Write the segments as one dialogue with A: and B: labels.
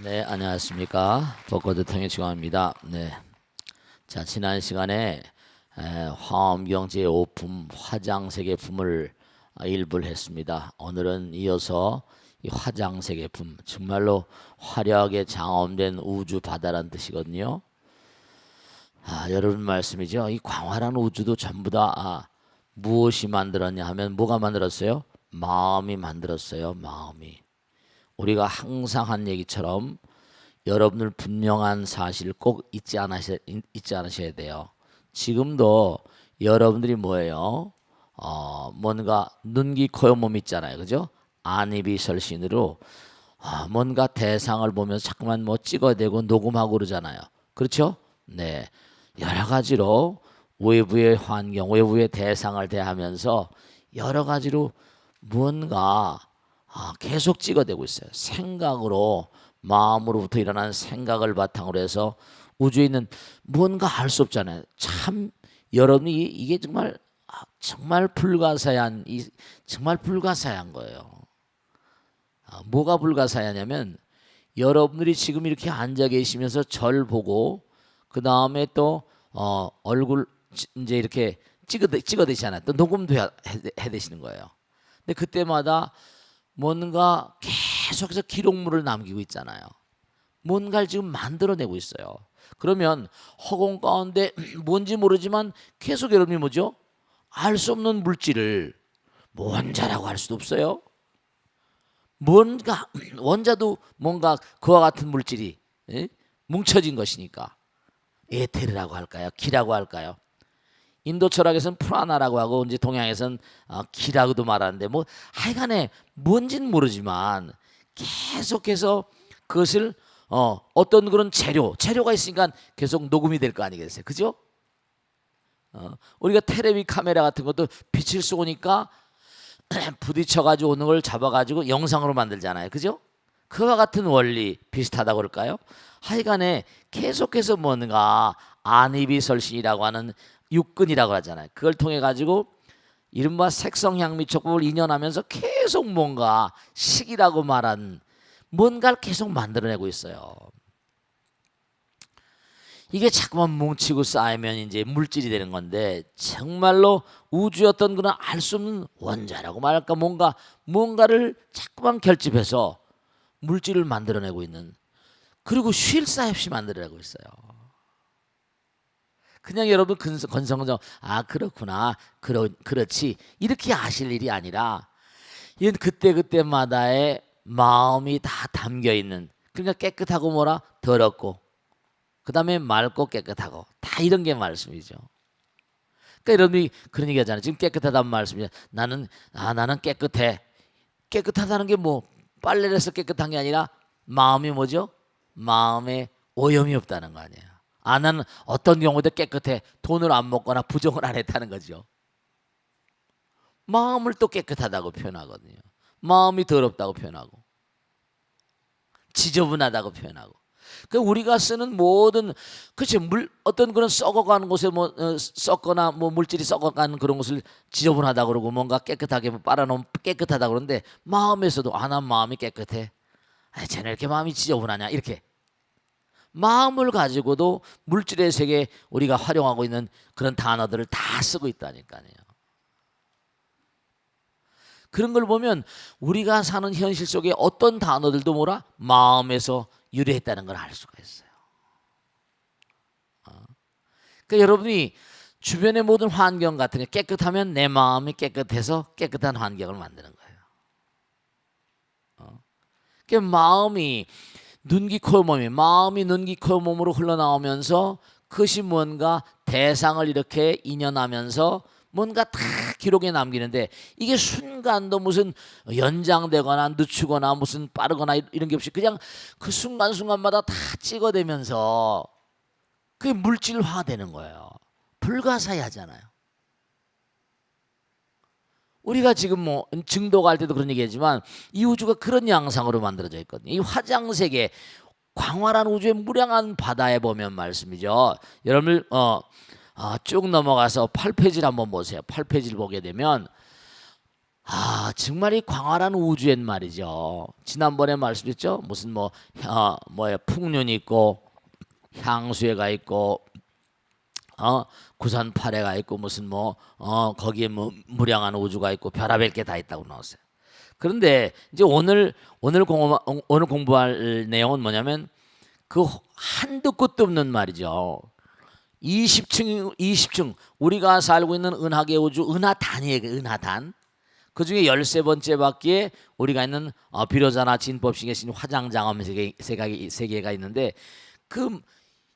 A: 네, 안녕하십니까. 벚꽃의 통일 시간입니다. 네, 자 지난 시간에 화엄경 제5품 화장세계품을 일부를 했습니다. 오늘은 이어서 이 화장세계품, 정말로 화려하게 장엄된 우주 바다란 뜻이거든요. 여러분 말씀이죠. 이 광활한 우주도 전부 다 무엇이 만들었냐 하면 뭐가 만들었어요? 마음이 만들었어요. 마음이. 우리가 항상 한 얘기처럼 여러분들 분명한 사실 꼭 잊지 않으셔야 돼요. 지금도 여러분들이 뭐예요? 뭔가 눈, 귀, 코, 몸 있잖아요. 그죠? 안입이설신으로 뭔가 대상을 보면서 자꾸만 뭐 찍어대고 녹음하고 그러잖아요. 그렇죠? 네. 여러 가지로 외부의 환경, 외부의 대상을 대하면서 여러 가지로 뭔가 계속 찍어대고 있어요. 생각으로, 마음으로부터 일어나는 생각을 바탕으로 해서 우주에 있는 뭔가 알 수 없잖아요. 참 여러분이 이게 정말 불가사의한 정말 불가사의한 거예요. 뭐가 불가사의하냐면 여러분들이 지금 이렇게 앉아 계시면서 절 보고 그 다음에 또 얼굴 이제 이렇게 찍어대시잖아요. 또 녹음도 해야 되시는 거예요. 근데 그때마다 뭔가 계속해서 기록물을 남기고 있잖아요. 뭔가를 지금 만들어내고 있어요. 그러면 허공 가운데 뭔지 모르지만 계속 여러분이 뭐죠? 알 수 없는 물질을 원자라고 할 수도 없어요. 뭔가 원자도 뭔가 그와 같은 물질이 뭉쳐진 것이니까 에테르라고 할까요? 기라고 할까요? 인도 철학에서는 프라나라고 하고 이제 동양에서는 기라고도 말하는데 뭐 하여간에 뭔진 모르지만 계속해서 그것을 어떤 그런 재료가 있으니까 계속 녹음이 될 거 아니겠어요? 그죠? 우리가 텔레비 카메라 같은 것도 빛을 쏘니까 부딪혀가지고 오는 걸 잡아가지고 영상으로 만들잖아요. 그죠? 그와 같은 원리 비슷하다고 그럴까요? 하여간에 계속해서 뭔가 안입이설신이라고 하는 육근이라고 하잖아요. 그걸 통해 가지고 이른바 색성향미촉법을 인연하면서 계속 뭔가 식이라고 말한 뭔가를 계속 만들어내고 있어요. 이게 자꾸만 뭉치고 쌓이면 이제 물질이 되는 건데 정말로 우주였던 그런 알 수 없는 원자라고 말할까 뭔가를 자꾸만 결집해서 물질을 만들어내고 있는, 그리고 쉴 새 없이 만들어내고 있어요. 그냥 여러분 건성건성 그렇구나 그렇지 이렇게 아실 일이 아니라 이건 그때그때마다의 마음이 다 담겨 있는, 그러니까 깨끗하고 뭐라 더럽고 그 다음에 맑고 깨끗하고 다 이런 게 말씀이죠. 그러니까 여러분이 그런 얘기 하잖아요. 지금 깨끗하다는 말씀이죠. 나는 깨끗해. 깨끗하다는 게 뭐 빨래를 해서 깨끗한 게 아니라 마음이 뭐죠? 마음에 오염이 없다는 거 아니에요. 나는 어떤 경우도 깨끗해. 돈을 안 먹거나 부정을 안 했다는 거죠. 마음을 또 깨끗하다고 표현하거든요. 마음이 더럽다고 표현하고 지저분하다고 표현하고. 그 우리가 쓰는 모든 그치 어떤 그런 썩어가는 곳에 썩거나 물질이 썩어가는 그런 것을 지저분하다 그러고 뭔가 깨끗하게 빨아놓으면 깨끗하다 그러는데 마음에서도 난 마음이 깨끗해. 쟤네 이렇게 마음이 지저분하냐 이렇게 마음을 가지고도 물질의 세계에 우리가 활용하고 있는 그런 단어들을 다 쓰고 있다니까요. 그런 걸 보면 우리가 사는 현실 속에 어떤 단어들도 마음에서 유래했다는 걸 알 수가 있어요. 그러니까 여러분이 주변의 모든 환경 같은 게 깨끗하면 내 마음이 깨끗해서 깨끗한 환경을 만드는 거예요. 그러니까 마음이 눈, 귀, 코, 몸이 마음이 눈, 귀, 코, 몸으로 흘러나오면서 그것이 뭔가 대상을 이렇게 인연하면서 뭔가 다 기록에 남기는데 이게 순간도 무슨 연장되거나 늦추거나 무슨 빠르거나 이런 게 없이 그냥 그 순간순간마다 다 찍어대면서 그게 물질화되는 거예요. 불가사의하잖아요. 우리가 지금 증도 갈 때도 그런 얘기하지만 이 우주가 그런 양상으로 만들어져 있거든요. 이 화장색의 광활한 우주의 무량한 바다에 보면 말씀이죠. 여러분 쭉 넘어가서 8페이지를 한번 보세요. 8페이지를 보게 되면 정말 이 광활한 우주엔 말이죠. 지난번에 말씀드렸죠. 무슨 뭐야 풍륜이 있고 향수에가 있고 구산 팔해가 있고 무슨 거기에 무량한 우주가 있고 별하별 게 다 있다고 나왔어요. 그런데 이제 오늘 공부할 내용은 뭐냐면 그 한도 끝도 없는 말이죠. 20층 우리가 살고 있는 은하계 우주 은하단이에요. 은하단. 그 중에 13번째 밖에 우리가 있는 비로자나 진법식의 신 화장장엄 세계가 있는데 그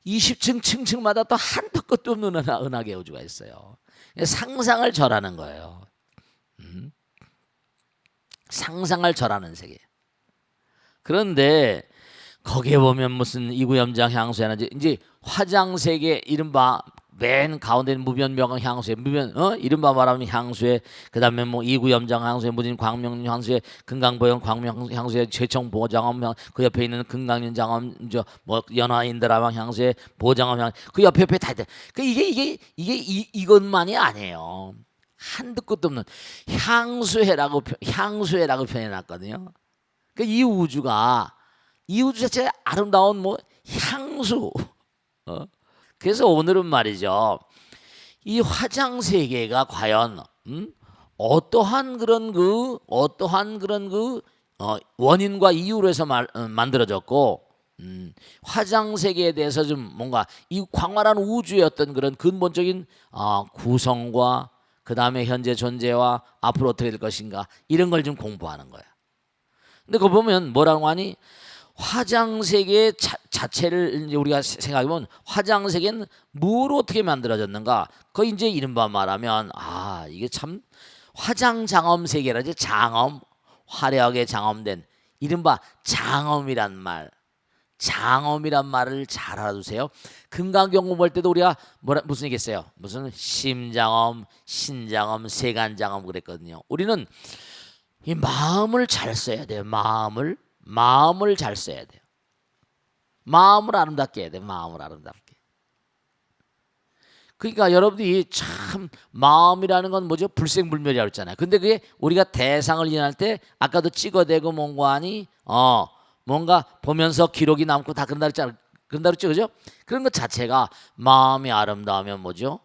A: 20층 층층마다 또 한도 끝도 없는 은하계 우주가 있어요. 상상을 절하는 거예요. 상상을 절하는 세계. 그런데 거기에 보면 무슨 이구염장 향수에나 이제 화장 세계 이른바 맨 가운데 무변명왕 향수에 이른바 말하면 향수에 그다음에 이구염장 향수에 무진 광명 향수에 금강보영 광명 향수에 최청보장엄 그 옆에 있는 금강윤장엄 연화인드라왕 향수에 보장엄 향 그 옆에 다 있대. 그 이것만이 아니에요. 한도 끝도 없는 향수해라고 표현해놨거든요. 그 이 우주 자체가 아름다운 향수. 그래서 오늘은 말이죠. 이 화장 세계가 과연 어떠한 그런 원인과 이유로 해서 만들어졌고 화장 세계에 대해서 좀 뭔가 이 광활한 우주의 어떤 그런 근본적인 구성과 그 다음에 현재 존재와 앞으로 어떻게 될 것인가 이런 걸 좀 공부하는 거야. 근데 그거 보면 뭐라고 하니? 화장 세계 자체를 이제 우리가 생각해보면 화장 세계는 뭐로 어떻게 만들어졌는가? 그 이제 이른바 말하면 이게 참 화장 장엄 세계라지. 장엄 화려하게 장엄된 이른바 장엄이란 말을 잘 알아두세요. 금강경 공부할 때도 우리가 무슨 얘기했어요? 무슨 심장엄, 신장엄, 세간장엄 그랬거든요. 우리는 이 마음을 잘 써야 돼요. 마음을 잘 써야 돼요. 마음을 아름답게 해야 돼요. 마음을 아름답게. 그러니까 여러분들이 참 마음이라는 건 뭐죠? 불생불멸이라고 했잖아요. 근데 그게 우리가 대상을 인할 때 아까도 찍어대고 뭔가 하니 뭔가 보면서 기록이 남고 다 그런다 그랬죠. 그죠? 그런 것 자체가 마음이 아름다우면 뭐죠?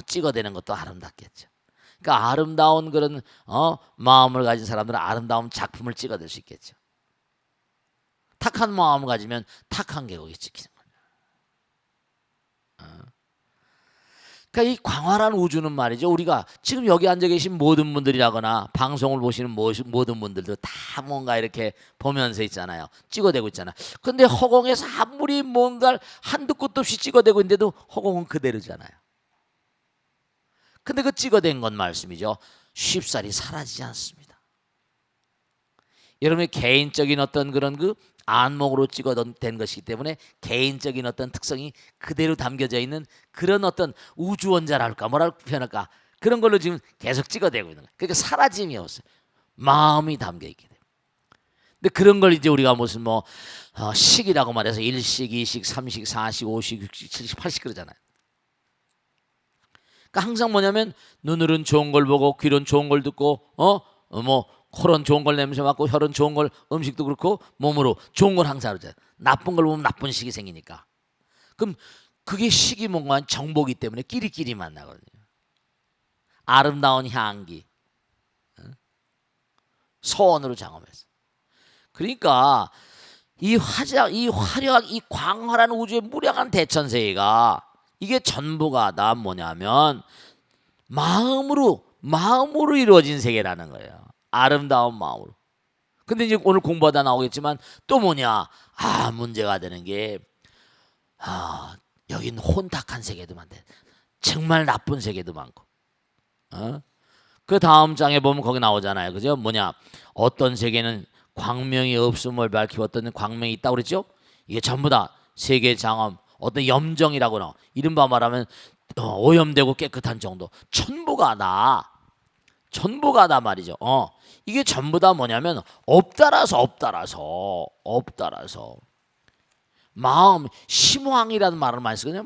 A: 찍어대는 것도 아름답겠죠. 그러니까 아름다운 그런 마음을 가진 사람들은 아름다운 작품을 찍어댈 수 있겠죠. 탁한 마음을 가지면 탁한 계곡이 찍히는 거예요. 그러니까 이 광활한 우주는 말이죠. 우리가 지금 여기 앉아 계신 모든 분들이라거나 방송을 보시는 모든 분들도 다 뭔가 이렇게 보면서 있잖아요. 찍어대고 있잖아요. 근데 허공에서 아무리 뭔가를 한두 끝도 없이 찍어대고 있는데도 허공은 그대로잖아요. 근데 그 찍어댄 건 말씀이죠. 쉽사리 사라지지 않습니다. 여러분의 개인적인 어떤 그런 안목으로 찍어댄 것이기 때문에 개인적인 어떤 특성이 그대로 담겨져 있는 그런 어떤 우주원자랄까 뭐라고 표현할까 그런 걸로 지금 계속 찍어대고 있는 거예요. 그러니까 사라짐이 없어요. 마음이 담겨 있게 돼요. 근데 그런 걸 이제 우리가 무슨 식이라고 말해서 1식, 2식, 3식, 4식, 5식, 6식, 7식, 8식 그러잖아요. 그러니까 항상 뭐냐면 눈으로는 좋은 걸 보고 귀로는 좋은 걸 듣고 코는 좋은 걸 냄새 맡고 혀는 좋은 걸 음식도 그렇고 몸으로 좋은 걸 항상 하잖아요. 나쁜 걸 보면 나쁜 식이 생기니까. 그럼 그게 식이 뭔가 정보기 때문에 끼리끼리 만나거든요. 아름다운 향기 소원으로 장엄해서. 그러니까 이 화려한 이 광활한 우주의 무량한 대천세계가 이게 전부가 다 뭐냐면 마음으로 이루어진 세계라는 거예요. 아름다운 마음으로. 근데 이제 오늘 공부하다 나오겠지만 또 뭐냐? 문제가 되는 게 여긴 혼탁한 세계도 많대. 정말 나쁜 세계도 많고. 그 다음 장에 보면 거기 나오잖아요. 그죠? 뭐냐? 어떤 세계는 광명이 없음을 밝히고 어떤 광명이 있다고 그랬죠? 이게 전부 다 세계 장엄, 어떤 염정이라고 나와. 이른바 말하면 오염되고 깨끗한 정도. 전부가 다 말이죠. 이게 전부 다 뭐냐면 없다라서 마음 심왕이라는 말을 많이 쓰거든요.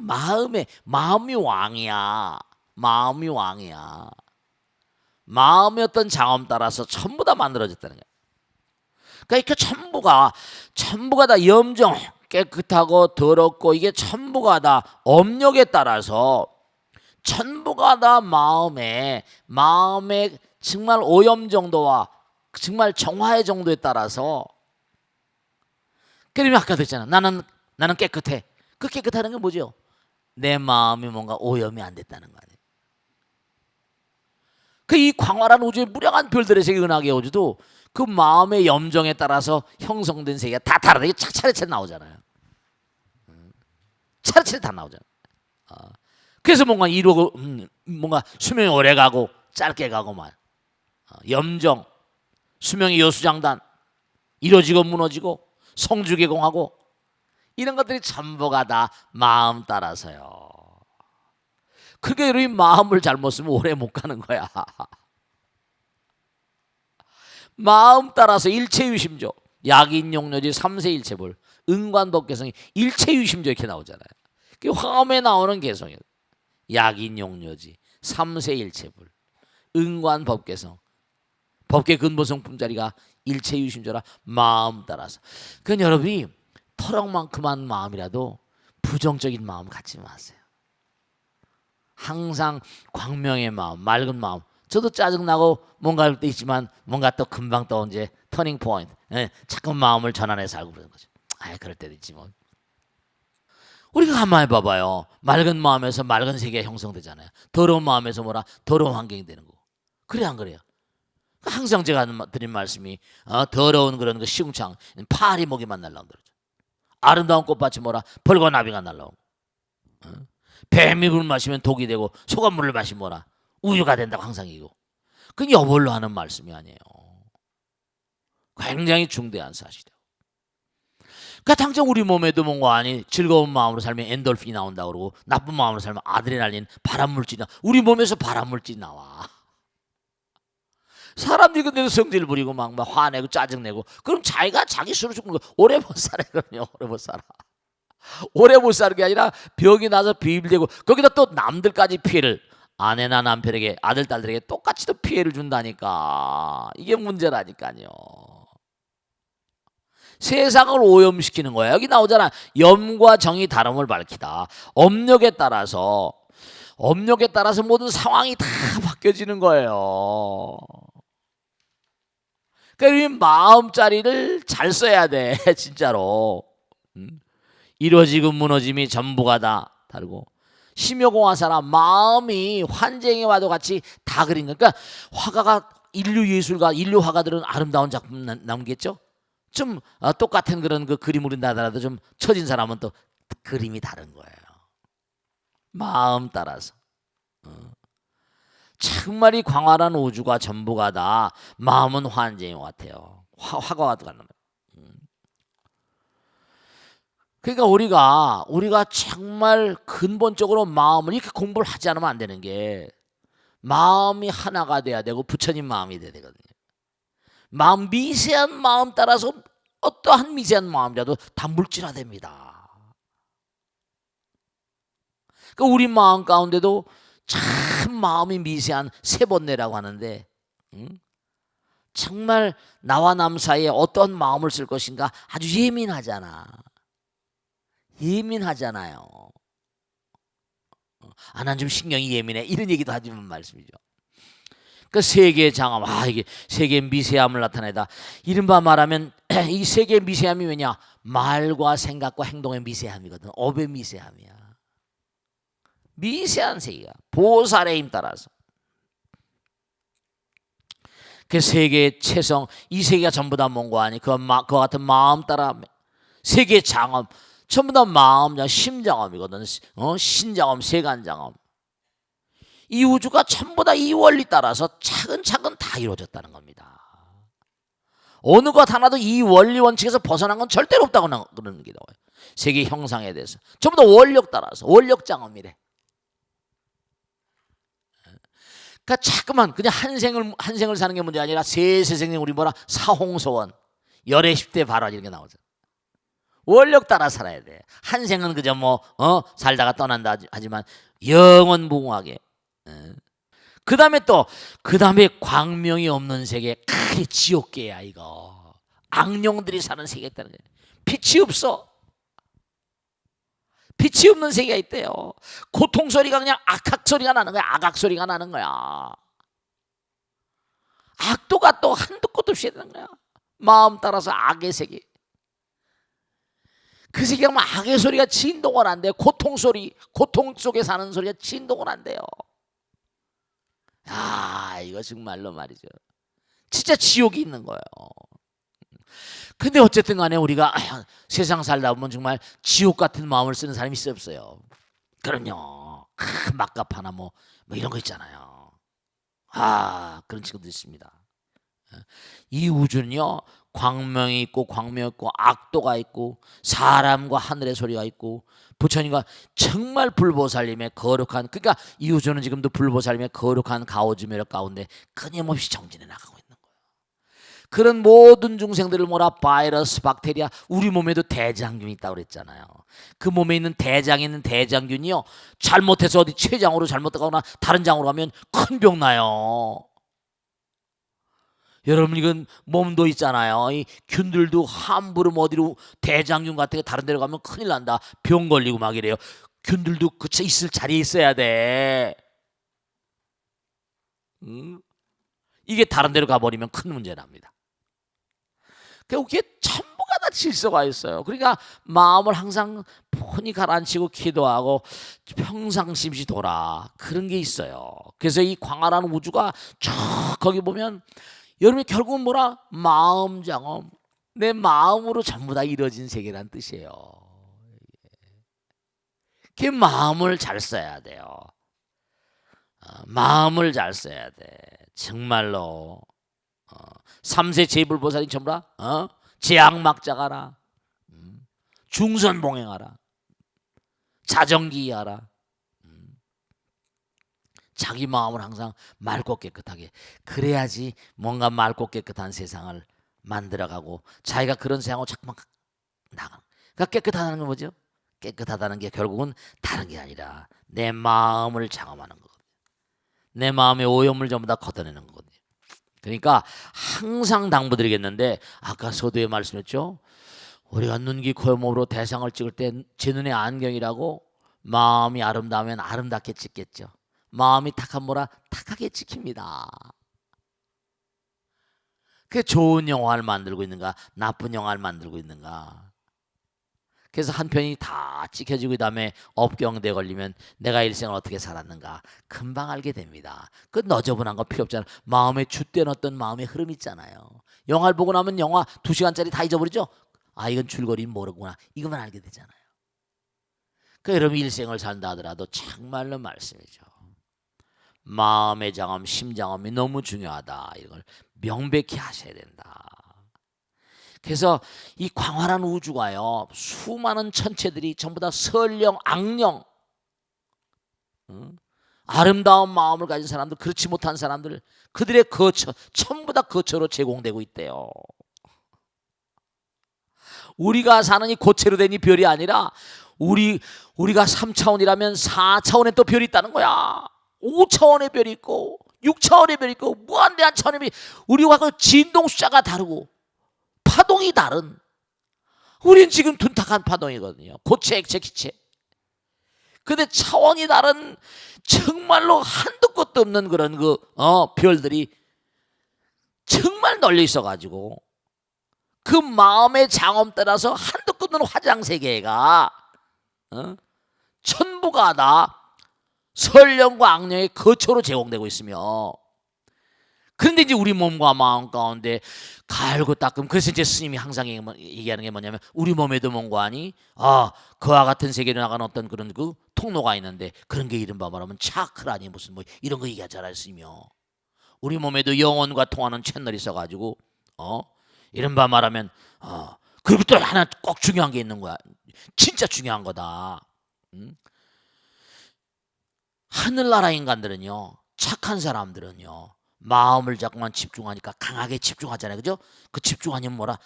A: 마음이 왕이야. 마음이 마음의 어떤 장엄 따라서 전부 다 만들어졌다는 거예요. 그러니까 전부가 다 염정, 깨끗하고 더럽고 이게 전부가 다 업력에 따라서 전부가 다 마음의 정말 오염 정도와 정말 정화의 정도에 따라서. 그러면 아까도 했잖아. 나는 깨끗해. 그 깨끗하는 게 뭐죠? 내 마음이 뭔가 오염이 안 됐다는 거 아니에요. 그 이 광활한 우주의 무량한 별들의 세계 은하계 우주도 그 마음의 염정에 따라서 형성된 세계가 다 다르게 차례차례 나오잖아요. 차례차례 다 나오잖아요. 그래서 뭔가 이루고 뭔가 수명이 오래 가고 짧게 가고만 염정, 수명의 여수장단, 이루어지고 무너지고 성주개공하고 이런 것들이 전부가 다 마음 따라서요. 그게 우리 마음을 잘못 쓰면 오래 못 가는 거야. 마음 따라서 일체유심조, 약인용료지 삼세일체불, 은관법개성이 일체유심조 이렇게 나오잖아요. 그 화엄에 나오는 개성이에요. 약인용료지 삼세일체불, 은관법개성, 법계 근본성품자리가 일체유심조라 마음 따라서. 그건 여러분이 터럭만큼한 마음이라도 부정적인 마음 갖지 마세요. 항상 광명의 마음, 맑은 마음. 저도 짜증나고 뭔가 할 때 있지만 뭔가 또 금방 또 이제 터닝 포인트. 자꾸 마음을 전환해 살고 그러는 거죠. 그럴 때도 있지 뭐. 우리가 가만히 봐봐요. 맑은 마음에서 맑은 세계가 형성되잖아요. 더러운 마음에서 더러운 환경이 되는 거고. 그래 안 그래요? 항상 제가 드린 말씀이 더러운 그런 그 시궁창 파리 모기만 날라온다 그러죠. 아름다운 꽃밭이 벌과 나비가 날라오고. 뱀이 물 마시면 독이 되고 소금물을 마시면 우유가 된다고 항상 이고. 그건 여벌로 하는 말씀이 아니에요. 굉장히 중대한 사실이에요. 그러니까 당장 우리 몸에도 뭔가 즐거운 마음으로 살면 엔돌핀이 나온다고 그러고 나쁜 마음으로 살면 아드레날린, 발암물질이 우리 몸에서 발암물질이 나와. 사람들이 근데도 성질 부리고 막 화내고 짜증내고 그럼 자기가 자기 스스로 죽는 거 오래 못 살아요. 그럼요. 오래 못 살아. 오래 못 사는 게 아니라 병이 나서 비빌대고 거기다 또 남들까지 피해를 아내나 남편에게 아들 딸들에게 똑같이 또 피해를 준다니까. 이게 문제라니까요. 세상을 오염시키는 거야. 여기 나오잖아. 염과 정이 다름을 밝히다. 업력에 따라서 모든 상황이 다 바뀌어지는 거예요. 그러니까 마음자리를 잘 써야 돼. 진짜로. 이루어지고 무너짐이 전부가 다 다르고 심효공화사라 마음이 환쟁에 와도 같이 다 그린 거니까. 그러니까 화가가 인류 화가들은 아름다운 작품 남겠죠. 좀 똑같은 그런 그 그림을 그린다더라도 좀 처진 사람은 또 그림이 다른 거예요. 마음 따라서. 정말 이 광활한 우주가 전부가 다 마음은 환쟁인 것 같아요. 화가와 같은. 그러니까 우리가 정말 근본적으로 마음을 이렇게 공부를 하지 않으면 안 되는 게 마음이 하나가 돼야 되고 부처님 마음이 돼야 되거든요. 마음 미세한 마음 따라서 어떠한 미세한 마음이라도 다 물질화됩니다. 그러니까 우리 마음 가운데도 참 마음이 미세한 세번뇌라고 하는데 정말 나와 남 사이에 어떤 마음을 쓸 것인가 아주 예민하잖아요. 난 좀 신경이 예민해 이런 얘기도 하지만 말씀이죠. 그 세계의 장엄, 이게 세계의 미세함을 나타내다. 이른바 말하면 이 세계의 미세함이 왜냐? 말과 생각과 행동의 미세함이거든. 업의 미세함이야. 미세한 세계가 보살의 힘 따라서. 그 세계의 체성, 이 세계가 전부 다 뭔가 아니 그와 같은 마음 따라 세계의 장엄 전부 다 마음, 심장엄이거든. 신장엄, 세간장엄. 이 우주가 전부 다 이 원리 따라서 차근차근 다 이루어졌다는 겁니다. 어느 것 하나도 이 원리 원칙에서 벗어난 건 절대로 없다고 그러는 게 나와요. 세계 형상에 대해서 전부 다 원력 따라서 원력장엄이래. 그러니까 자꾸만 그냥 한 생을 사는 게 문제가 아니라 세세생생 우리 사홍소원 열애 10대 발화 이런 게 나오죠. 원력 따라 살아야 돼. 한 생은 그저 살다가 떠난다 하지만 영원무궁하게. 그 다음에 광명이 없는 세계, 그게 지옥계야 이거. 악령들이 사는 세계가 있다는 거예요. 빛이 없어. 빛이 없는 세계가 있대요. 고통 소리가 그냥 악악 소리가 나는 거야. 악악 소리가 나는 거야. 악도가 또 한도 끝도 없이 되는 거야. 마음 따라서 악의 세계. 그 세계가 막 악의 소리가 진동을 한대요. 고통 소리, 고통 속에 사는 소리가 진동을 한대요. 아, 이거 정말로 말이죠. 진짜 지옥이 있는 거예요. 근데 어쨌든 간에 우리가 세상 살다 보면 정말 지옥 같은 마음을 쓰는 사람이 있어요, 없어요? 그럼요. 막갑하나 뭐 이런 거 있잖아요. 그런 친구도 있습니다. 이 우주는요, 광명이 있고 광명 있고 악도가 있고 사람과 하늘의 소리가 있고 부처님과 정말 불보살님의 거룩한, 그러니까 이 우주는 지금도 불보살님의 거룩한 가오즈매력 가운데 끊임없이 정진해 나가고 있는 거예요. 그런 모든 중생들을 몰아 바이러스, 박테리아, 우리 몸에도 대장균이 있다고 그랬잖아요. 그 몸에 있는 대장에 있는 대장균이요, 잘못해서 어디 췌장으로 잘못가거나 다른 장으로 가면 큰 병 나요. 여러분, 이건 몸도 있잖아요. 이 균들도 함부로 어디로 대장균 같은 게 다른 데로 가면 큰일 난다. 병 걸리고 막 이래요. 균들도 그쳐 있을 자리에 있어야 돼. 이게 다른 데로 가버리면 큰 문제 납니다. 그게 전부가 다 질서가 있어요. 그러니까 마음을 항상 폰히 가라앉히고 기도하고 평상심시 돌아, 그런 게 있어요. 그래서 이 광활한 우주가 쭉 거기 보면 여러분이 결국은 뭐라? 마음 장엄. 내 마음으로 전부 다 이루어진 세계란 뜻이에요. 그 마음을 잘 써야 돼요. 마음을 잘 써야 돼. 정말로. 3세 제불보살이 전부라 제악막자가라, 중선봉행하라, 자정기하라. 자기 마음을 항상 맑고 깨끗하게, 그래야지 뭔가 맑고 깨끗한 세상을 만들어가고 자기가 그런 세상으로 자꾸만 나가. 그러니까 깨끗하다는 건 뭐죠? 깨끗하다는 게 결국은 다른 게 아니라 내 마음을 장엄하는 거거든요. 내 마음의 오염을 전부 다 걷어내는 거거든요. 그러니까 항상 당부드리겠는데, 아까 서두에 말씀했죠. 우리가 눈기 코염으로 대상을 찍을 때 제 눈에 안경이라고, 마음이 아름다우면 아름답게 찍겠죠. 마음이 탁한 뭐라 탁하게 찍힙니다. 그 좋은 영화를 만들고 있는가, 나쁜 영화를 만들고 있는가. 그래서 한 편이 다 찍혀지고 그다음에 업경대에 걸리면 내가 일생을 어떻게 살았는가 금방 알게 됩니다. 그 너저분한 거 필요 없잖아요. 마음에 줏된 어떤 마음의 흐름 있잖아요. 영화를 보고 나면 영화 2시간짜리 다 잊어버리죠. 이건 줄거리 모르구나, 이것만 알게 되잖아요. 그 여러분 일생을 산다 하더라도 정말로 말씀이죠. 마음의 장엄, 심장엄이 너무 중요하다. 이걸 명백히 하셔야 된다. 그래서 이 광활한 우주가요, 수많은 천체들이 전부 다 설령, 악령, 아름다운 마음을 가진 사람들, 그렇지 못한 사람들, 그들의 거처, 전부 다 거처로 제공되고 있대요. 우리가 사는 이 고체로 된 이 별이 아니라 우리가 3차원이라면 4차원에 또 별이 있다는 거야. 5차원의 별이 있고 6차원의 별이 있고 무한대한 차원의 별이, 우리와 그 진동 숫자가 다르고 파동이 다른, 우린 지금 둔탁한 파동이거든요. 고체, 액체, 기체. 근데 차원이 다른 정말로 한도 끝도 없는 그런 별들이 정말 널려 있어가지고 그 마음의 장엄 따라서 한도 끝없는 화장 세계가 전부가 다 설령과 악령의 거처로 제공되고 있으며, 그런데 이제 우리 몸과 마음 가운데 갈고 닦음. 그래서 이제 스님이 항상 얘기하는 게 뭐냐면, 우리 몸에도 뭔가하니 그와 같은 세계로 나가는 어떤 그런 그 통로가 있는데, 그런 게 이른바 말하면 차크라니 무슨 뭐 이런 거 얘기하잖아요, 스님이요. 우리 몸에도 영혼과 통하는 채널이 있어가지고 이른바 말하면 그리고 또 하나 꼭 중요한 게 있는 거야. 진짜 중요한 거다. 하늘나라 인간들은요, 착한 사람들은요, 마음을 자꾸만 집중하니까 강하게 집중하잖아요. 그죠? 그 집중하면 뭐라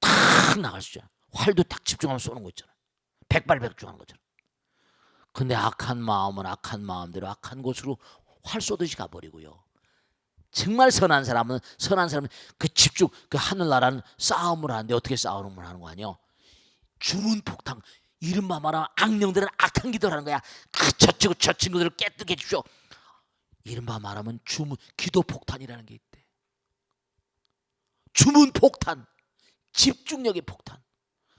A: 탁 나갈 수 있잖아요. 활도 딱 집중하면 쏘는 거 있잖아요. 백발백중하는 거잖아요. 근데 악한 마음은 악한 마음대로 악한 곳으로 활 쏘듯이 가버리고요. 정말 선한 사람은 그 집중, 그 하늘나라는 싸움을 하는데 어떻게 싸움을 하는 거 아니요? 주문 폭탄, 이른바 말하면 악령들은 악한 기도를 하는 거야. 저 친구들을 깨뜨게 해주십시오. 이른바 말하면 주문 기도 폭탄이라는 게 있대. 주문 폭탄, 집중력의 폭탄.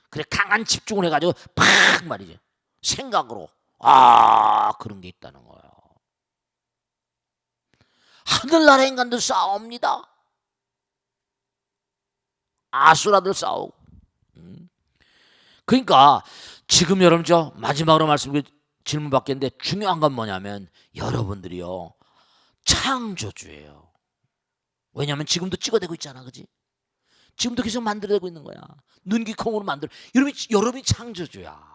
A: 그래 강한 집중을 해가지고 팍 말이죠. 생각으로 그런 게 있다는 거예요. 하늘나라 인간들 싸웁니다. 아수라들 싸우고. 그러니까 지금 여러분 저 마지막으로 질문 받겠는데 중요한 건 뭐냐면 여러분들이요 창조주예요. 왜냐하면 지금도 찍어대고 있잖아, 그지? 지금도 계속 만들어내고 있는 거야. 눈기콩으로 만들어. 여러분이 창조주야.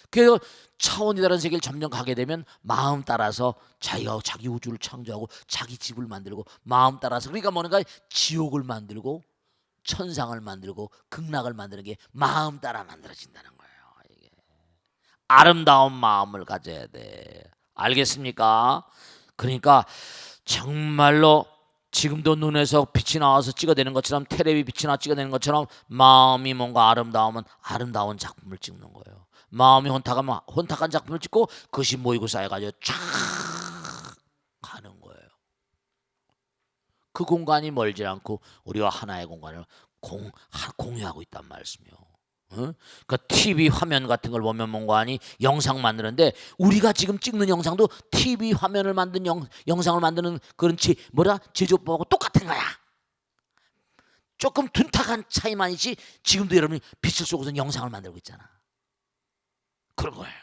A: 그래서 차원이 다른 세계를 점점 가게 되면 마음 따라서 자기가 자기 우주를 창조하고 자기 집을 만들고 마음 따라서 그러니까 뭐는가 지옥을 만들고 천상을 만들고 극락을 만드는 게 마음 따라 만들어진다는 거예요. 이게 아름다운 마음을 가져야 돼. 알겠습니까? 그러니까 정말로 지금도 눈에서 빛이 나와서 찍어내는 것처럼 텔레비 빛이 나 찍어내는 것처럼 마음이 뭔가 아름다우면 아름다운 작품을 찍는 거예요. 마음이 혼탁하면 혼탁한 작품을 찍고 그것이 모이고 쌓여가지고 쫙 가는 거예요. 그 공간이 멀지 않고 우리와 하나의 공간을 공유하고 있단 말씀이요. 그 TV 화면 같은 걸 보면 뭔가 하니 영상 만드는데 우리가 지금 찍는 영상도 TV 화면을 만든 영상을 만드는 그런 제조법하고 똑같은 거야. 조금 둔탁한 차이만이지 지금도 여러분이 빛을 쏘고서 영상을 만들고 있잖아. 그런 거예요.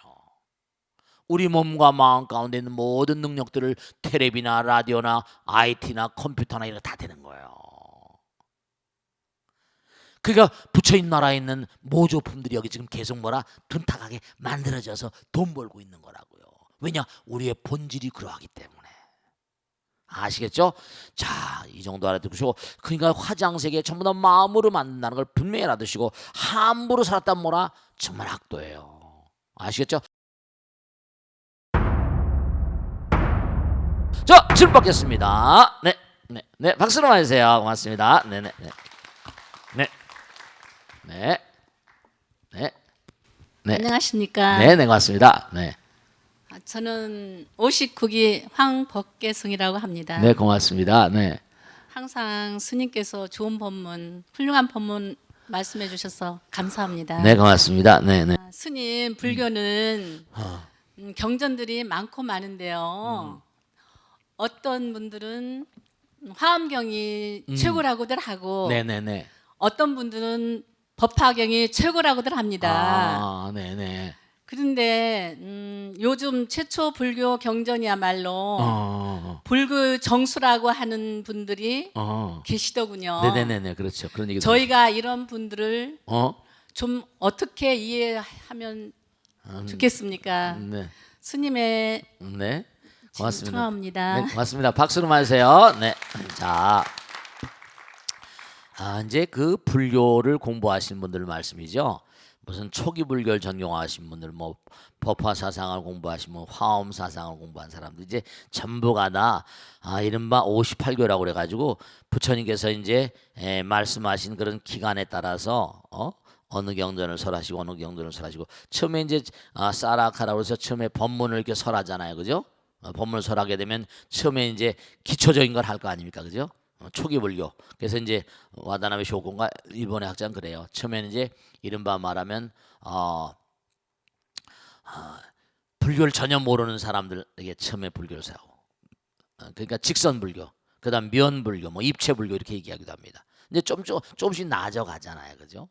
A: 우리 몸과 마음 가운데 있는 모든 능력들을 텔레비나 라디오나 IT나 컴퓨터나 이런 거 다 되는 거예요. 그러니까 부처님 나라에 있는 모조품들이 여기 지금 계속 둔탁하게 만들어져서 돈 벌고 있는 거라고요. 왜냐? 우리의 본질이 그러하기 때문에. 아시겠죠? 자, 이 정도 알아두시고 그러니까 화장세계 전부 다 마음으로 만든다는 걸 분명히 알아두시고 함부로 살았단 정말 악도예요. 아시겠죠? 자, 질문 받겠습니다. 네, 박수로 맞으세요. 고맙습니다. 네.
B: 안녕하십니까?
A: 네, 고맙습니다. 네.
B: 저는 59기 황법계승이라고 합니다.
A: 네, 고맙습니다. 네.
B: 항상 스님께서 좋은 법문, 훌륭한 법문 말씀해 주셔서 감사합니다.
A: 네, 고맙습니다. 네.
B: 스님, 불교는 경전들이 많고 많은데요. 어떤 분들은 화엄경이 최고라고들 하고
A: 네.
B: 어떤 분들은 법화경이 최고라고들 합니다.
A: 네.
B: 그런데 요즘 최초 불교 경전이야말로 불교 정수라고 하는 분들이 계시더군요.
A: 네네네, 그렇죠. 그런 얘기.
B: 저희가 이런 분들을 좀 어떻게 이해하면 좋겠습니까?
A: 네.
B: 스님의
A: 네. 고맙습니다.
B: 청합니다.
A: 네, 고맙습니다. 박수로 맞으세요. 네. 자, 이제 그 불교를 공부하신 분들 말씀이죠. 무슨 초기 불교를 전공하신 분들, 법화 사상을 공부하신 분, 화엄 사상을 공부한 사람들 이제 전부가 다 이른바 58교라고 그래가지고 부처님께서 이제 말씀하신 그런 기간에 따라서 어느 경전을 설하시고 어느 경전을 설하시고 처음에 이제 사라카라고 해서 처음에 법문을 이렇게 설하잖아요, 그죠? 법문을 설하게 되면 처음에 이제 기초적인 걸 할 거 아닙니까, 그죠? 초기 불교. 그래서 이제 와다나베 쇼군과 일본의 학자는 그래요. 처음에는 이제 이른바 말하면 불교를 전혀 모르는 사람들에게 처음에 불교를 사고, 그러니까 직선 불교, 그다음 면 불교, 입체 불교 이렇게 얘기하기도 합니다. 이제 조금씩 나아져 가잖아요, 그죠?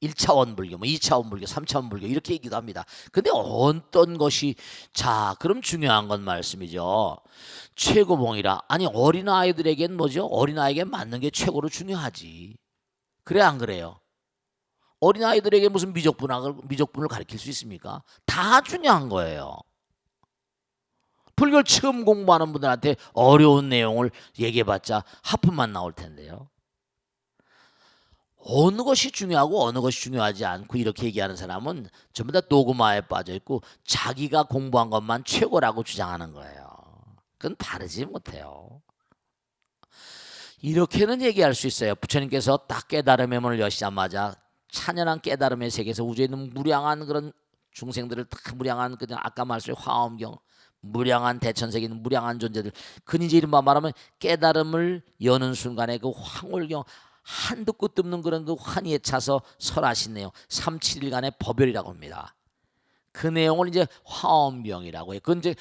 A: 1차원 불교, 2차원 불교, 3차원 불교 이렇게 얘기도 합니다. 근데 어떤 것이 그럼 중요한 건 말씀이죠. 최고봉이라. 아니 어린아이들에겐 뭐죠? 어린아이에게 맞는 게 최고로 중요하지. 그래 안 그래요? 어린아이들에게 무슨 미적분을 가르칠 수 있습니까? 다 중요한 거예요. 불교를 처음 공부하는 분들한테 어려운 내용을 얘기해봤자 하품만 나올 텐데요. 어느 것이 중요하고 어느 것이 중요하지 않고 이렇게 얘기하는 사람은 전부 다 도그마에 빠져 있고 자기가 공부한 것만 최고라고 주장하는 거예요. 그건 바르지 못해요. 이렇게는 얘기할 수 있어요. 부처님께서 딱 깨달음의 문을 여시자마자 찬연한 깨달음의 세계에서 우주에 있는 무량한 그런 중생들을 다 무량한 그냥 아까 말씀의 화엄경 무량한 대천세계 있는 무량한 존재들 그니제 이른바 말하면 깨달음을 여는 순간에 그 황홀경 한도 끝도 없는 그런 그 환희에 차서 설하시네요. 3-7일간의 법열이라고 합니다. 그 내용을 이제 화엄경이라고 해요. 그건 이제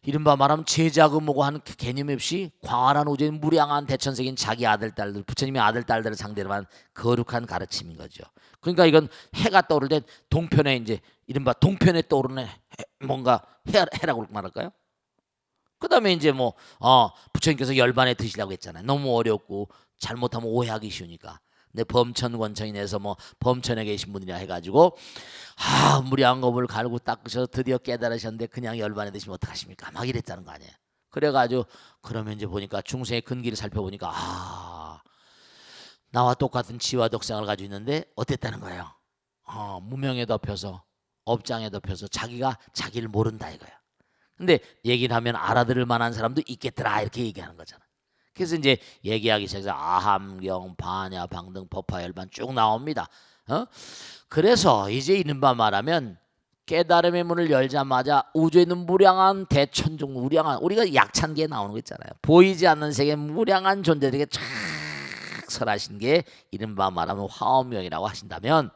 A: 이른바 말하면 제자고 뭐고 하는 개념 없이 광활한 우주의 무량한 대천세계인 자기 아들 딸들 부처님의 아들 딸들을 상대로 한 거룩한 가르침인 거죠. 그러니까 이건 해가 떠오를 때 동편에 이제 이른바 동편에 떠오르는 뭔가 해라고 말할까요? 그다음에 이제 뭐 부처님께서 열반에 드시라고 했잖아요. 너무 어렵고 잘못하면 오해하기 쉬우니까. 근데 범천권천인에서 뭐 범천에 계신 분이라 해가지고 무량한 법을 갈고 닦으셔서 드디어 깨달으셨는데 그냥 열반에 드시면 어떡하십니까? 막 이랬다는 거 아니에요. 그래가지고 그러면 이제 보니까 중생의 근기를 살펴보니까 나와 똑같은 지와 덕상을 가지고 있는데 어땠다는 거예요? 무명에 덮여서 업장에 덮여서 자기가 자기를 모른다 이거야. 근데 얘기를 하면 알아들을 만한 사람도 있겠더라 이렇게 얘기하는 거잖아. 그래서 이제 얘기하기 시작해서 아함경, 반야, 방등, 법화, 열반 쭉 나옵니다. 그래서 이제 이른바 말하면 깨달음의 문을 열자마자 우주에 있는 무량한 대천중 무량한 우리가 약찬기에 나오는 거 있잖아요. 보이지 않는 세계 무량한 존재들에게 쫙 설하신 게 이른바 말하면 화엄경이라고 하신다면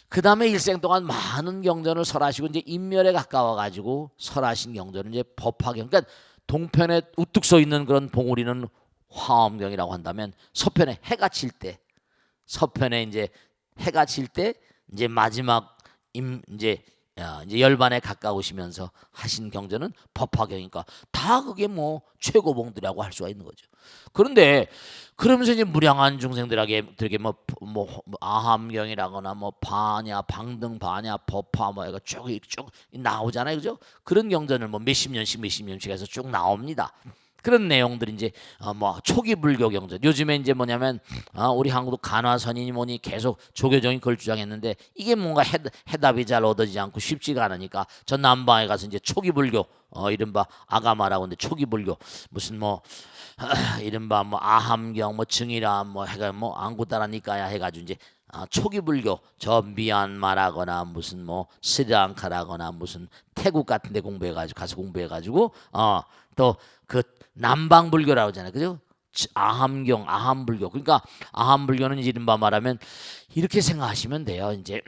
A: 그 다음에 일생 동안 많은 경전을 설하시고 이제 인멸에 가까워 가지고 설하신 경전은 이제 법화경. 그러니까 동편에 우뚝 서 있는 그런 봉우리는 화엄경이라고 한다면 서편에 해가 칠 때, 서편에 이제 해가 칠 때 이제 마지막 이제 열반에 가까우시면서 하신 경전은 법화경이니까 다 그게 뭐 최고봉들이라고 할 수가 있는 거죠. 그런데 그러면서 이제 무량한 중생들에게 뭐 아함경이라거나 뭐 반야, 방등, 반야, 법화 뭐 이거 쭉 나오잖아요, 그죠? 그런 경전을 뭐 몇십 년씩 해서 쭉 나옵니다. 그런 내용들이 이제 뭐 초기 불교 경전. 요즘에 이제 뭐냐면 우리 한국도 간화선인이 뭐니 계속 조계종이 그걸 주장했는데 이게 뭔가 해답이 잘 얻어지지 않고 쉽지가 않으니까 전 남방에 가서 이제 초기 불교 이른바 아가마라고 하는데 초기 불교 무슨 뭐 이른바 뭐 아함경 뭐 증이라 뭐 해가 뭐 안구따라니까야 해가지고 이제 초기 불교 저 미얀마라거나 무슨 뭐 스리랑카라거나 무슨 태국 같은데 공부해가지고 가서 공부해가지고 또 그 남방 불교라고 하잖아요, 그죠? 아함경, 아함불교. 그러니까 아함불교는 이른바 말하면 이렇게 생각하시면 돼요. 이제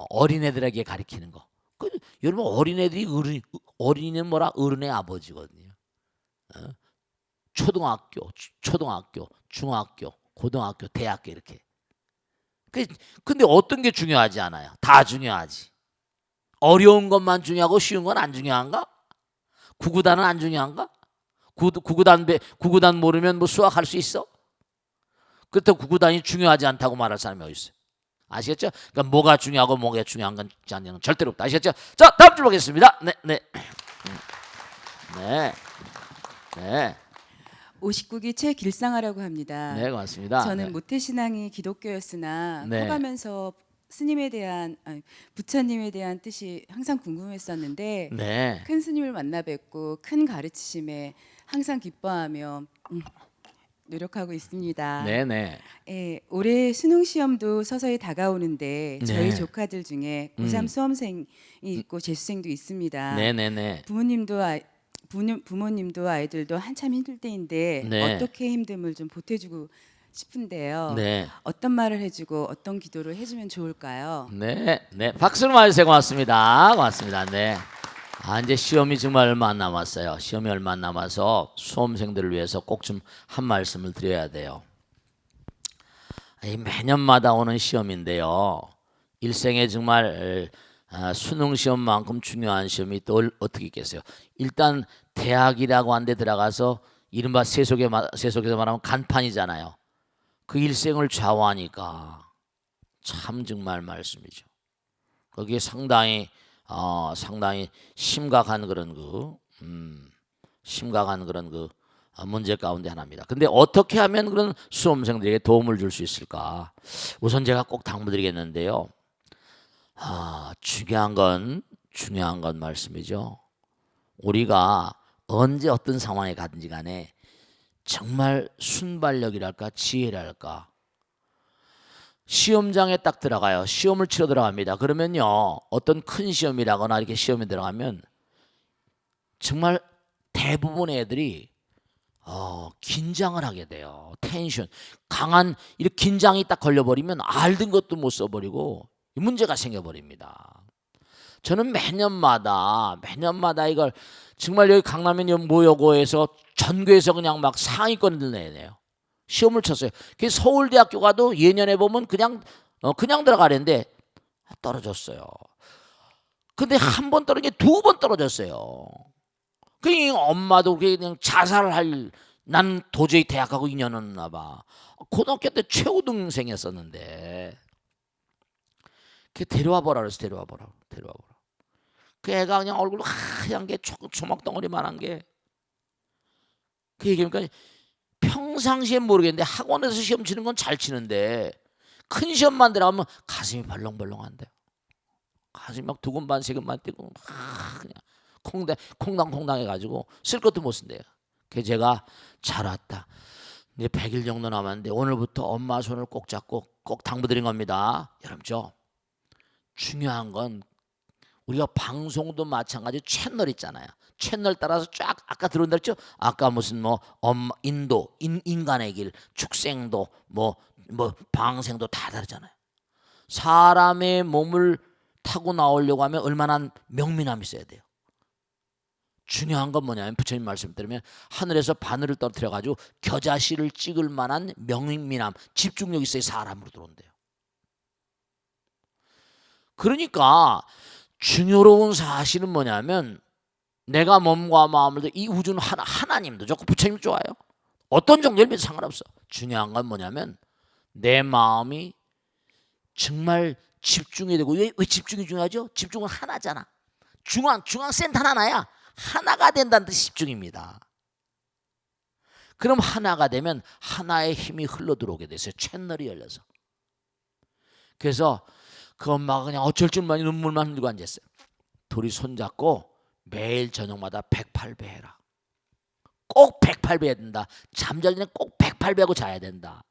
A: 어린애들에게 가르치는 거. 여러분 어린애들이 어린이는 뭐라 어른의 아버지거든요. 초등학교, 중학교, 고등학교, 대학교 이렇게. 근데 어떤 게 중요하지 않아요? 다 중요하지. 어려운 것만 중요하고 쉬운 건 안 중요한가? 구구단은 안 중요한가? 구구단 모르면 뭐 수학할 수 있어? 그렇다고 구구단이 중요하지 않다고 말할 사람이 어디 있어요? 아시겠죠? 그러니까 뭐가 중요하고 뭐가 중요한 건 절대로 없다. 아시겠죠? 자, 다음 줄 보겠습니다. 네.
C: 59기 최길상하라고 합니다.
A: 네, 고맙습니다.
C: 저는 모태신앙이 기독교였으나
A: 네.
C: 커가면서 스님에 대한 부처님에 대한 뜻이 항상 궁금했었는데
A: 네.
C: 큰 스님을 만나 뵙고 큰 가르치심에 항상 기뻐하며 노력하고 있습니다.
A: 네.
C: 예, 올해 수능 시험도 서서히 다가오는데
A: 네.
C: 저희 조카들 중에 고3 수험생이 있고 재수생도 있습니다.
A: 네.
C: 부모님도 아이들도 한참 힘들 때인데
A: 네.
C: 어떻게 힘듦을 좀 보태주고 싶은데요.
A: 네.
C: 어떤 말을 해주고 어떤 기도를 해주면 좋을까요?
A: 네. 박수를 맞으세요. 고맙습니다. 네. 이제 시험이 정말 얼마 안 남았어요. 시험이 얼마 안 남아서 수험생들을 위해서 꼭 좀 한 말씀을 드려야 돼요. 매년마다 오는 시험인데요. 일생에 정말 수능 시험만큼 중요한 시험이 또 어떻게 있겠어요? 일단 대학이라고 한 데 들어가서 이른바 세속에서 말하면 간판이잖아요. 그 일생을 좌우하니까 참 정말 말씀이죠. 거기에 상당히 심각한 그런 심각한 그런 문제 가운데 하나입니다. 근데 어떻게 하면 그런 수험생들에게 도움을 줄 수 있을까? 우선 제가 꼭 당부드리겠는데요. 중요한 건 말씀이죠. 우리가 언제 어떤 상황에 가든지 간에 정말 순발력이랄까 지혜랄까 시험장에 딱 들어가요. 시험을 치러 들어갑니다. 그러면요 어떤 큰 시험이라거나 이렇게 시험에 들어가면 정말 대부분의 애들이 긴장을 하게 돼요. 텐션 강한 이렇게 긴장이 딱 걸려버리면 알던 것도 못 써버리고 문제가 생겨버립니다. 저는 매년마다 이걸 정말 여기 강남의 모여고에서 전교에서 그냥 막 상위권을 내네요. 시험을 쳤어요. 그래서 서울대학교 가도 예년에 보면 그냥 들어가는데 떨어졌어요. 근데 한 번 떨어진 게 두 번 떨어졌어요. 그 엄마도 그냥 자살할 난 도저히 대학하고 인연 없나 봐. 고등학교 때 최고 동생이었었는데 그 데려와 보라 그래서 데려와 보라. 그 애가 그냥 얼굴 하얀 게 조막덩어리만한 게 그 얘기하니까 평상시엔 모르겠는데 학원에서 시험 치는 건 잘 치는데 큰 시험만 들어가면 가슴이 벌렁벌렁한데 가슴이 막 두근반 세근반 뛰고 막 그냥 콩당콩당 해가지고 쓸 것도 못 쓴대요. 그래서 제가 잘 왔다. 이제 100일 정도 남았는데 오늘부터 엄마 손을 꼭 잡고 꼭 당부드린 겁니다. 여러분 중요한 건 우리가 방송도 마찬가지 채널 있잖아요. 채널 따라서 쫙 아까 들어온다 했죠. 아까 무슨 인간의 길, 축생도 방생도 다 다르잖아요. 사람의 몸을 타고 나오려고 하면 얼마나 명민함이 있어야 돼요. 중요한 건 뭐냐면 부처님 말씀 들으면 하늘에서 바늘을 떨어뜨려 가지고 겨자씨를 찍을 만한 명민함, 집중력이 있어야 사람으로 들어온대요. 그러니까 중요로운 사실은 뭐냐면 내가 몸과 마음을 이 우주는 하나님도 좋고 부처님도 좋아요. 어떤 종교를 믿어도 상관없어. 중요한 건 뭐냐면 내 마음이 정말 집중이 되고 왜 집중이 중요하죠? 집중은 하나잖아. 중앙센터 하나야. 하나가 된다는 뜻이 집중입니다. 그럼 하나가 되면 하나의 힘이 흘러들어오게 됐어요. 채널이 열려서. 그래서 그 엄마가 그냥 어쩔 줄 모르니 눈물만 흘리고 앉았어요. 둘이 손잡고 매일 저녁마다 108배 해라. 꼭 108배 해야 된다. 잠자기 전에 꼭 108배 하고 자야 된다.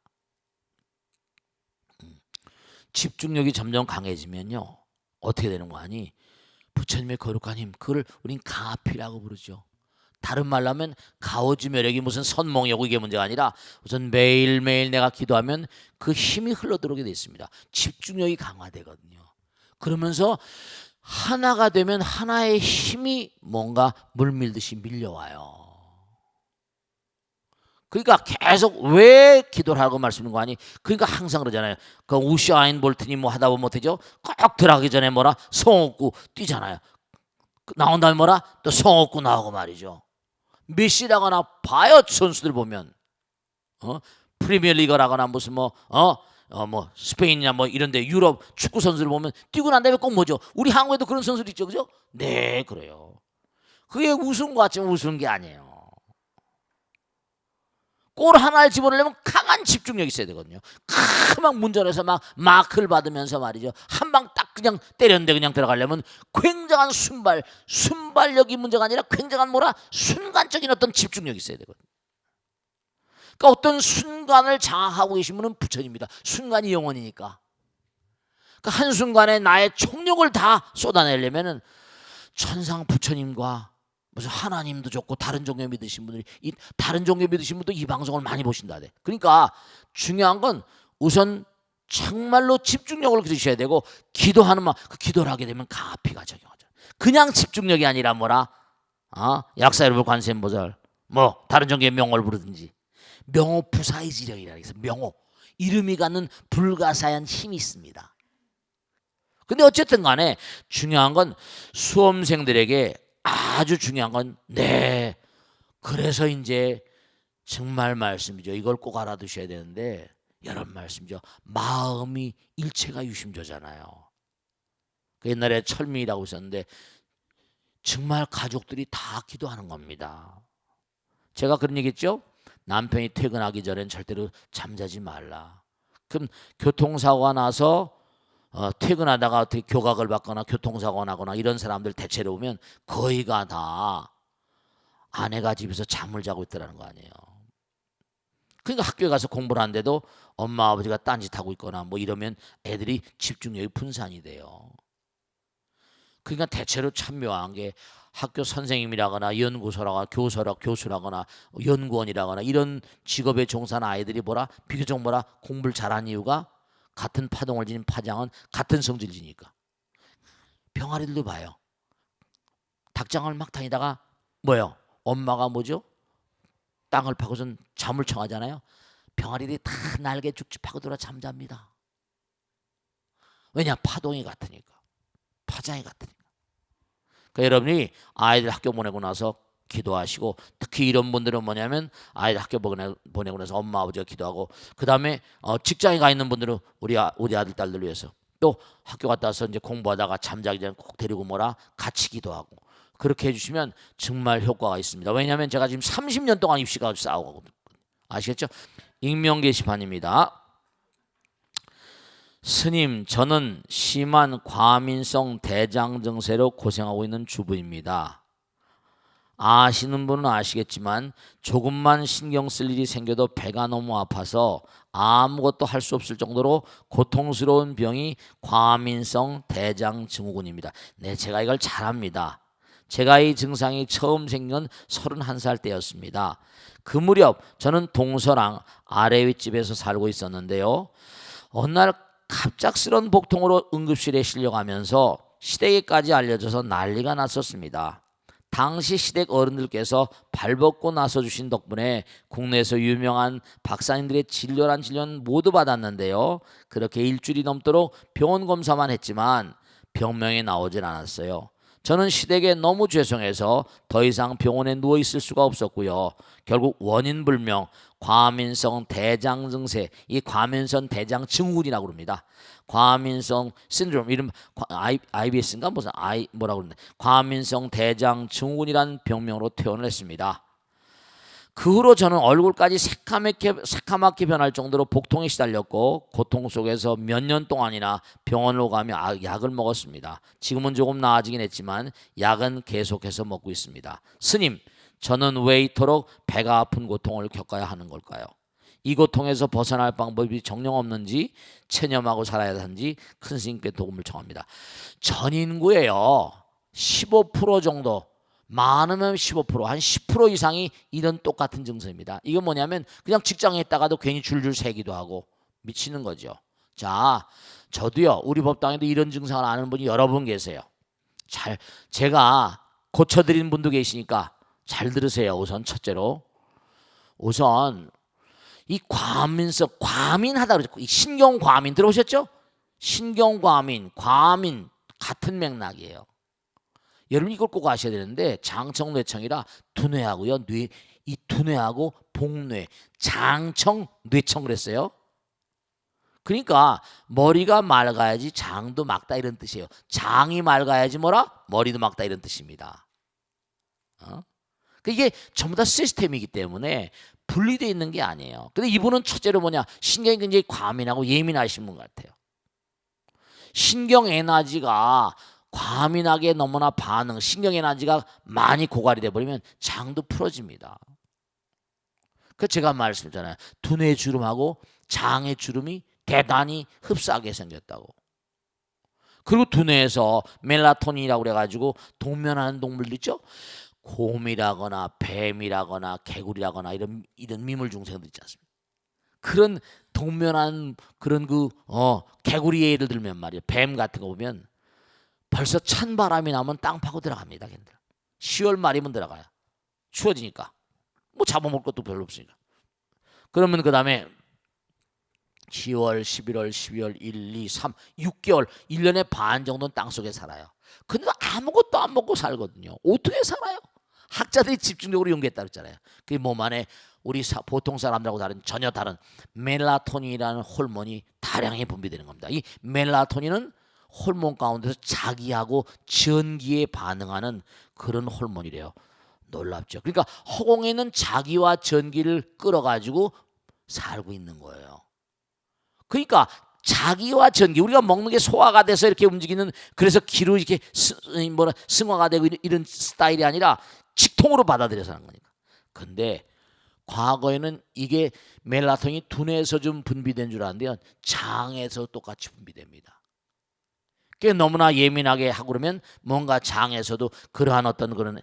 A: 집중력이 점점 강해지면요 어떻게 되는 거 아니? 부처님의 거룩한 힘, 그걸 우린 가피라고 부르죠. 다른 말로 하면 가오지매력이 무슨 선몽이고 이게 문제가 아니라 우선 매일매일 내가 기도하면 그 힘이 흘러들어오게 돼 있습니다. 집중력이 강화되거든요. 그러면서 하나가 되면 하나의 힘이 뭔가 물밀듯이 밀려와요. 그러니까 계속 왜 기도를 하고 말씀하는 거 아니? 그러니까 항상 그러잖아요. 그 우샤인 볼튼이 뭐 하다 보면 어떻게죠? 꼭 들어가기 전에 성 얻고 뛰잖아요. 나온 다음에 또 성 얻고 나오고 말이죠. 메시라거나 봐요. 선수들 보면 프리미어리그라거나 무슨 스페인이나 이런데 유럽 축구 선수들 보면 뛰고 난 다음에 꼭 뭐죠? 우리 한국에도 그런 선수들 있죠, 그죠? 네, 그래요. 그게 우승 같지만 우승 게 아니에요. 골 하나를 집어넣으려면 강한 집중력이 있어야 되거든요. 막 문전에서 막 마크를 받으면서 말이죠. 한 방 딱 그냥 때렸는데 그냥 들어가려면 굉장한 순발력이 문제가 아니라 굉장한 순간적인 어떤 집중력이 있어야 되거든요. 그러니까 어떤 순간을 장악하고 계신 분은 부처님입니다. 순간이 영원이니까. 그러니까 한순간에 나의 총력을 다 쏟아내려면은 천상 부처님과 무슨 하나님도 좋고 다른 종교 믿으신 분들이 다른 종교 믿으신 분도 이 방송을 많이 보신다. 그러니까 중요한 건 우선 정말로 집중력을 기르셔야 되고 기도하는 그 기도를 하게 되면 가피가 적용하죠. 그냥 집중력이 아니라 약사 여러분 관세음보살 다른 종교의 명호를 부르든지 명호 부사의지력이라 해서 명호 이름이 갖는 불가사의한 힘이 있습니다. 근데 어쨌든 간에 중요한 건 수험생들에게 아주 중요한 건 그래서 이제 정말 말씀이죠. 이걸 꼭 알아두셔야 되는데 여러분 말씀이죠. 마음이 일체가 유심조잖아요. 그 옛날에 철미라고 있었는데 정말 가족들이 다 기도하는 겁니다. 제가 그런 얘기했죠. 남편이 퇴근하기 전엔 절대로 잠자지 말라. 그럼 교통사고가 나서 퇴근하다가 어떻게 교각을 받거나 교통사고가 나거나 이런 사람들 대체로 보면 거의가 다 아내가 집에서 잠을 자고 있더라는 거 아니에요. 그러니까 학교에 가서 공부를 하는데도 엄마 아버지가 딴짓하고 있거나 뭐 이러면 애들이 집중력이 분산이 돼요. 그러니까 대체로 참 묘한 게 학교 선생님이라거나 연구소라거나 교수라거나 연구원이라거나 이런 직업에 종사하는 아이들이 비교적 공부를 잘한 이유가 같은 파동을 지닌 파장은 같은 성질을 지니까. 병아리들도 봐요. 닭장을 막 다니다가 뭐예요? 엄마가 뭐죠? 땅을 파고선 잠을 청하잖아요. 병아리들이 다 날개 쭉쭉 파고 들어 잠잡니다. 왜냐? 파동이 같으니까. 파장이 같으니까. 그러니까 여러분이 아이들 학교 보내고 나서 기도하시고, 특히 이런 분들은 뭐냐면 아이들 학교 보내고 나서 엄마 아버지가 기도하고, 그 다음에 직장에 가 있는 분들은 우리 아들 딸들 위해서, 또 학교 갔다 와서 이제 공부하다가 잠자기 전에 꼭 데리고 같이 기도하고, 그렇게 해주시면 정말 효과가 있습니다. 왜냐하면 제가 지금 30년 동안 입시가 싸우고, 아시겠죠? 익명 게시판입니다. 스님, 저는 심한 과민성 대장 증세로 고생하고 있는 주부입니다. 아시는 분은 아시겠지만 조금만 신경 쓸 일이 생겨도 배가 너무 아파서 아무것도 할 수 없을 정도로 고통스러운 병이 과민성 대장 증후군입니다. 네, 제가 이걸 잘 압니다. 제가 이 증상이 처음 생긴 건 31살 때였습니다. 그 무렵 저는 동서랑 아래 윗집에서 살고 있었는데요. 어느 날 갑작스런 복통으로 응급실에 실려가면서 시댁에까지 알려져서 난리가 났었습니다. 당시 시댁 어른들께서 발벗고 나서주신 덕분에 국내에서 유명한 박사님들의 진료란 진료는 모두 받았는데요. 그렇게 일주일이 넘도록 병원 검사만 했지만 병명이 나오질 않았어요. 저는 시댁에 너무 죄송해서 더 이상 병원에 누워 있을 수가 없었고요. 결국 원인 불명 과민성 대장 증세, 이 과민성 대장 증후군이라고 그럽니다. 과민성 신드롬, 이름 IBS인가 무슨 뭐라고 그러는데, 과민성 대장 증후군이라는 병명으로 퇴원을 했습니다. 그 후로 저는 얼굴까지 새카맣게 변할 정도로 복통에 시달렸고, 고통 속에서 몇 년 동안이나 병원으로 가며 약을 먹었습니다. 지금은 조금 나아지긴 했지만 약은 계속해서 먹고 있습니다. 스님, 저는 왜 이토록 배가 아픈 고통을 겪어야 하는 걸까요? 이 고통에서 벗어날 방법이 정녕 없는지, 체념하고 살아야 하는지 큰 스님께 도움을 청합니다. 전 인구에요 15% 정도, 많으면 15%, 한 10% 이상이 이런 똑같은 증세입니다. 이건 뭐냐면 그냥 직장에 있다가도 괜히 줄줄 새기도 하고 미치는 거죠. 자, 저도요, 우리 법당에도 이런 증상을 아는 분이 여러 분 계세요. 제가 고쳐드린 분도 계시니까 잘 들으세요. 우선 첫째로, 이 과민하다 그랬고, 이 신경과민 들어보셨죠? 신경과민, 과민 같은 맥락이에요. 여러분 이걸 꼭 아셔야 되는데, 장청 뇌청이라 두뇌하고요, 이 두뇌하고 복뇌, 장청 뇌청 그랬어요. 그러니까 머리가 맑아야지 장도 맑다 이런 뜻이에요. 장이 맑아야지 머리도 맑다 이런 뜻입니다. 이게 전부 다 시스템이기 때문에 분리되어 있는 게 아니에요. 근데 이분은 첫째로 신경이 굉장히 과민하고 예민하신 분 같아요. 신경 에너지가 과민하게 너무나 신경 에너지가 많이 고갈이 돼버리면 장도 풀어집니다. 그 제가 말씀드렸잖아요. 두뇌 주름하고 장의 주름이 대단히 흡사하게 생겼다고. 그리고 두뇌에서 멜라토닌이라고 그래가지고 동면하는 동물들 있죠? 곰이라거나 뱀이라거나 개구리라거나 이런 미물 중생들 있지 않습니까? 그런 동면한 그런 개구리 예를 들면 말이에요. 뱀 같은 거 보면 벌써 찬 바람이 나면 땅 파고 들어갑니다. 걔네들. 10월 말이면 들어가요. 추워지니까. 뭐 잡아먹을 것도 별로 없으니까. 그러면 그 다음에 10월, 11월, 12월, 1, 2, 3, 6개월, 1년의 반 정도는 땅속에 살아요. 근데 아무것도 안 먹고 살거든요. 어떻게 살아요? 학자들이 집중적으로 연구했다고 했잖아요. 그게 몸 안에 우리 보통 사람들하고 전혀 다른 멜라토닌이라는 호르몬이 다량히 분비되는 겁니다. 이 멜라토닌은 호르몬 가운데서 자기하고 전기에 반응하는 그런 호르몬이래요. 놀랍죠. 그러니까 허공에 있는 자기와 전기를 끌어가지고 살고 있는 거예요. 그러니까 자기와 전기, 우리가 먹는 게 소화가 돼서 이렇게 움직이는, 그래서 기로 이렇게 승화가 되고 이런 스타일이 아니라 직통으로 받아들여서 하는 거니까. 근데 과거에는 이게 멜라토닌이 두뇌에서 좀 분비된 줄 아는데요, 장에서 똑같이 분비됩니다. 그게 너무나 예민하게 하고 그러면 뭔가 장에서도 그러한 어떤 그런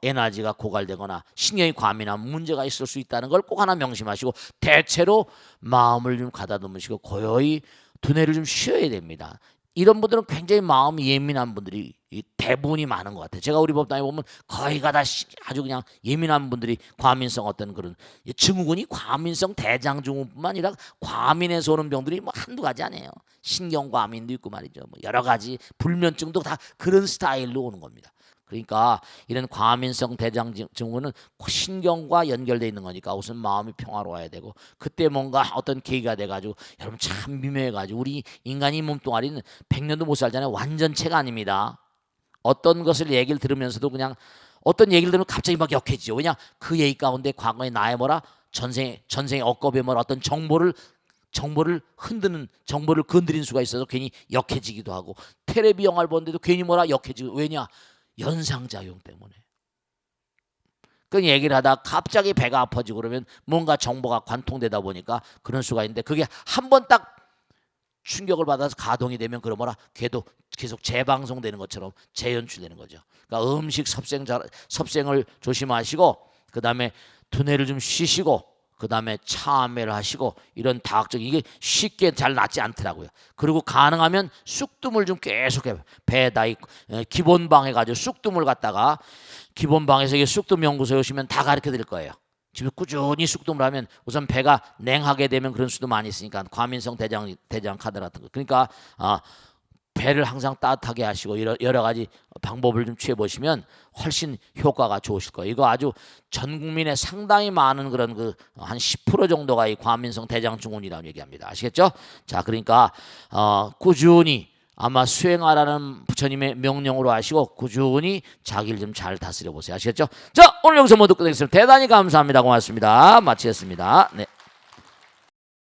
A: 에너지가 고갈되거나 신경이 과민한 문제가 있을 수 있다는 걸 꼭 하나 명심하시고, 대체로 마음을 좀 가다듬으시고 고요히 두뇌를 좀 쉬어야 됩니다. 이런 분들은 굉장히 마음이 예민한 분들이 대부분이 많은 것 같아요. 제가 우리 법당에 보면 거의가 다 아주 그냥 예민한 분들이 과민성 어떤 그런 증후군이 과민성 대장증후군뿐만 아니라 과민에서 오는 병들이 뭐 한두 가지 아니에요. 신경과민도 있고 말이죠. 뭐 여러 가지 불면증도 다 그런 스타일로 오는 겁니다. 그러니까 이런 과민성 대장증후군은 신경과 연결되어 있는 거니까 우선 마음이 평화로워야 되고, 그때 뭔가 어떤 계기가 돼가지고, 여러분 참 미묘해가지고 우리 인간이 몸뚱아리는 100년도 못 살잖아요. 완전체가 아닙니다. 어떤 것을 얘기를 들으면서도 그냥 어떤 얘기를 들으면 갑자기 막 역해지죠. 왜냐, 그 얘기 가운데 과거에 나의 뭐라 전생의 억겁의 뭐라 어떤 정보를 흔드는, 정보를 건드린 수가 있어서 괜히 역해지기도 하고, 텔레비 영화를 보는데도 괜히 뭐라 역해지고, 왜냐, 연상작용 때문에. 그 얘기를 하다 갑자기 배가 아파지고 그러면 뭔가 정보가 관통되다 보니까 그런 수가 있는데, 그게 한 번 딱 충격을 받아서 가동이 되면 그런 뭐라 걔도 계속 재방송되는 것처럼 재연출되는 거죠. 그러니까 음식 섭생을 조심하시고, 그 다음에 두뇌를 좀 쉬시고, 그 다음에 참회를 하시고, 이런 다학적 이게 쉽게 잘 낫지 않더라고요. 그리고 가능하면 쑥뜸을 좀 계속해, 배에다 기본방 해가지고 쑥뜸을 갖다가, 기본방에서 이게 쑥뜸 연구소에 오시면 다 가르쳐 드릴 거예요. 집에 꾸준히 쑥뜸을 하면 우선 배가 냉하게 되면 그런 수도 많이 있으니까, 과민성 대장 카드 같은 거. 그러니까 배를 항상 따뜻하게 하시고 여러 가지 방법을 좀 취해 보시면 훨씬 효과가 좋으실 거예요. 이거 아주 전 국민의 상당히 많은 그런 그 한 10% 정도가 이 과민성 대장증후군이라고 얘기합니다. 아시겠죠? 자, 그러니까 꾸준히 아마 수행하라는 부처님의 명령으로 하시고 꾸준히 자기를 좀 잘 다스려 보세요. 아시겠죠? 자, 오늘 여기서 모두 끝내겠습니다. 대단히 감사합니다. 고맙습니다. 마치겠습니다. 네.